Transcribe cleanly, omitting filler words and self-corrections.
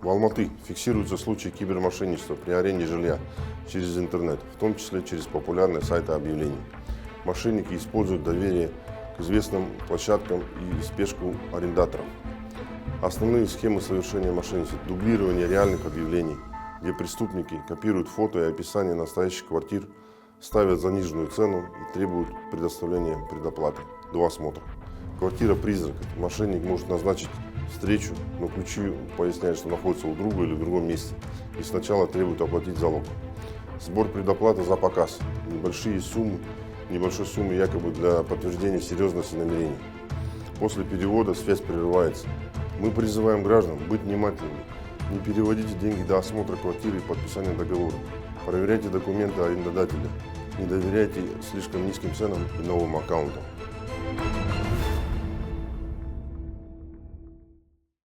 В Алматы фиксируются случаи кибермошенничества при аренде жилья через интернет, в том числе через популярные сайты объявлений. Мошенники используют доверие к известным площадкам и спешку арендаторов. Основные схемы совершения мошенничества – дублирование реальных объявлений, где преступники копируют фото и описание настоящих квартир, ставят заниженную цену и требуют предоставления предоплаты до осмотра. Квартира-призрак. Мошенник может назначить встречу, но ключи поясняют, что находится у друга или в другом месте, и сначала требует оплатить залог. Сбор предоплаты за показ. Небольшой суммы якобы для подтверждения серьезности намерений. После перевода связь прерывается. Мы призываем граждан быть внимательными. Не переводите деньги до осмотра квартиры и подписания договора. Проверяйте документы арендодателя. Не доверяйте слишком низким ценам и новым аккаунтам.